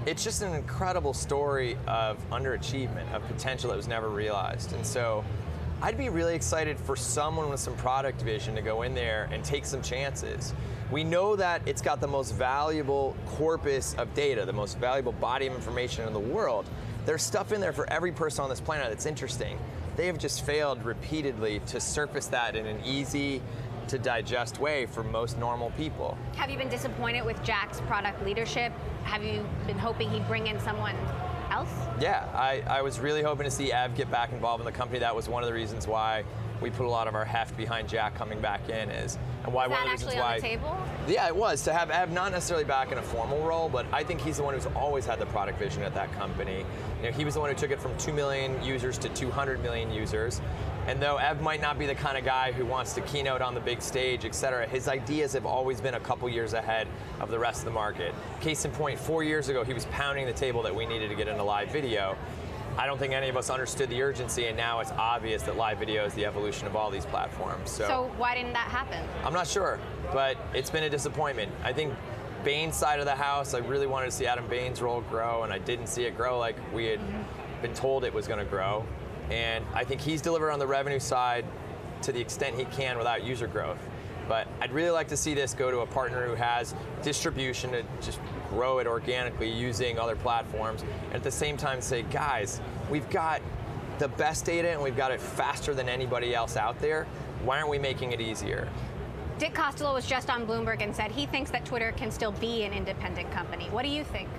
it's just an incredible story of underachievement, of potential that was never realized. And so I'd be really excited for someone with some product vision to go in there and take some chances. We know that it's got the most valuable corpus of data, the most valuable body of information in the world. There's stuff in there for every person on this planet that's interesting. They have just failed repeatedly to surface that in an easy to digest way for most normal people. Have you been disappointed with Jack's product leadership? Have you been hoping he'd bring in someone else? Yeah, I was really hoping to see Ev get back involved in the company. That was one of the reasons why we put a lot of our heft behind Jack coming back in, and why one of the reasons why. On the table? Yeah, it was, to have Ev not necessarily back in a formal role, but I think he's the one who's always had the product vision at that company. You know, he was the one who took it from 2 million users to 200 million users. And though Ev might not be the kind of guy who wants to keynote on the big stage, et cetera, his ideas have always been a couple years ahead of the rest of the market. Case in point, 4 years ago, he was pounding the table that we needed to get into live video. I don't think any of us understood the urgency, and now it's obvious that live video is the evolution of all these platforms. So why didn't that happen? I'm not sure, but it's been a disappointment. I think Bain's side of the house, I really wanted to see Adam Bain's role grow, and I didn't see it grow like we had been told it was going to grow. And I think he's delivered on the revenue side to the extent he can without user growth. But I'd really like to see this go to a partner who has distribution to just grow it organically using other platforms, and at the same time say, guys, we've got the best data and we've got it faster than anybody else out there. Why aren't we making it easier? Dick Costolo was just on Bloomberg and said he thinks that Twitter can still be an independent company. What do you think?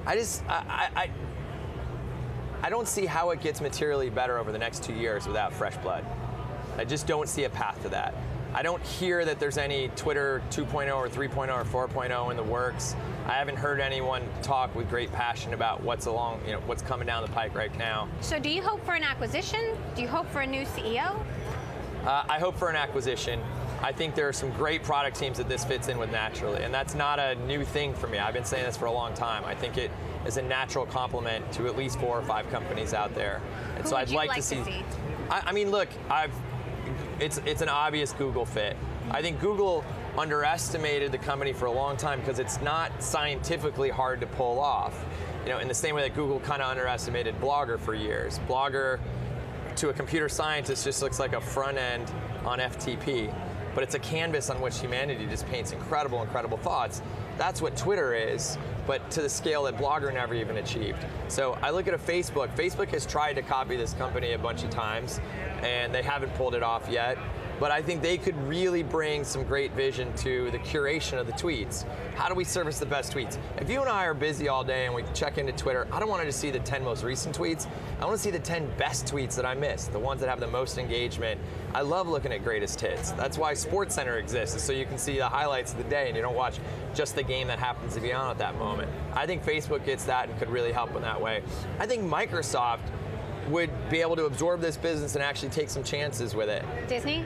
I don't see how it gets materially better over the next 2 years without fresh blood. I just don't see a path to that. I don't hear that there's any Twitter 2.0 or 3.0 or 4.0 in the works. I haven't heard anyone talk with great passion about what's coming down the pike right now. So do you hope for an acquisition? Do you hope for a new CEO? I hope for an acquisition. I think there are some great product teams that this fits in with naturally, and that's not a new thing for me. I've been saying this for a long time. I think it is a natural complement to at least 4 or 5 companies out there. And Who so would I'd you like to see. I mean, look, it's an obvious Google fit. I think Google underestimated the company for a long time because it's not scientifically hard to pull off. You know, in the same way that Google kind of underestimated Blogger for years. Blogger, to a computer scientist, just looks like a front end on FTP. But it's a canvas on which humanity just paints incredible, incredible thoughts. That's what Twitter is, but to the scale that Blogger never even achieved. So I look at Facebook. Facebook has tried to copy this company a bunch of times, and they haven't pulled it off yet. But I think they could really bring some great vision to the curation of the tweets. How do we service the best tweets? If you and I are busy all day and we check into Twitter, I don't want to just see the 10 most recent tweets. I want to see the 10 best tweets that I missed, the ones that have the most engagement. I love looking at greatest hits. That's why SportsCenter exists, is so you can see the highlights of the day and you don't watch just the game that happens to be on at that moment. I think Facebook gets that and could really help in that way. I think Microsoft would be able to absorb this business and actually take some chances with it. Disney?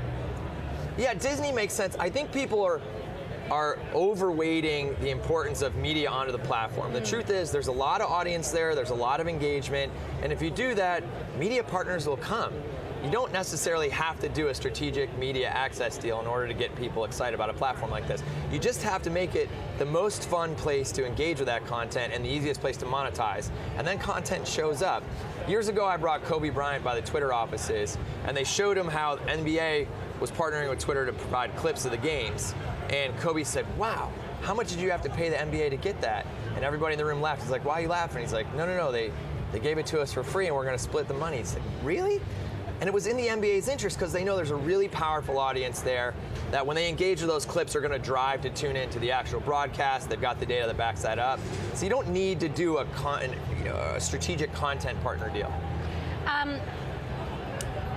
Yeah, Disney makes sense. I think people are overweighting the importance of media onto the platform. The truth is there's a lot of audience there's a lot of engagement, and if you do that, media partners will come. You don't necessarily have to do a strategic media access deal in order to get people excited about a platform like this. You just have to make it the most fun place to engage with that content and the easiest place to monetize, and then content shows up. Years ago, I brought Kobe Bryant by the Twitter offices, and they showed him how NBA was partnering with Twitter to provide clips of the games. And Kobe said, wow, how much did you have to pay the NBA to get that? And everybody in the room laughed. He's like, why are you laughing? He's like, no, they gave it to us for free and we're going to split the money. He's like, really? And it was in the NBA's interest because they know there's a really powerful audience there that when they engage with those clips are going to drive to tune into the actual broadcast. They've got the data that backs that up. So you don't need to do a strategic content partner deal.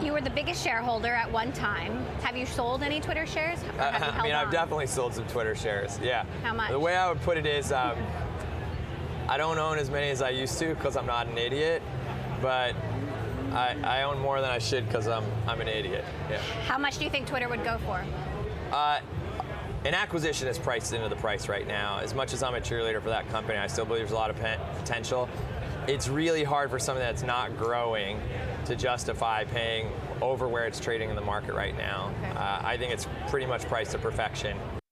You were the biggest shareholder at one time. Have you sold any Twitter shares? I mean, I've definitely sold some Twitter shares, yeah. How much? The way I would put it is, I don't own as many as I used to because I'm not an idiot, but I own more than I should because I'm an idiot, yeah. How much do you think Twitter would go for? An acquisition is priced into the price right now. As much as I'm a cheerleader for that company, I still believe there's a lot of potential. It's really hard for something that's not growing to justify paying over where it's trading in the market right now. Okay. I think it's pretty much priced to perfection.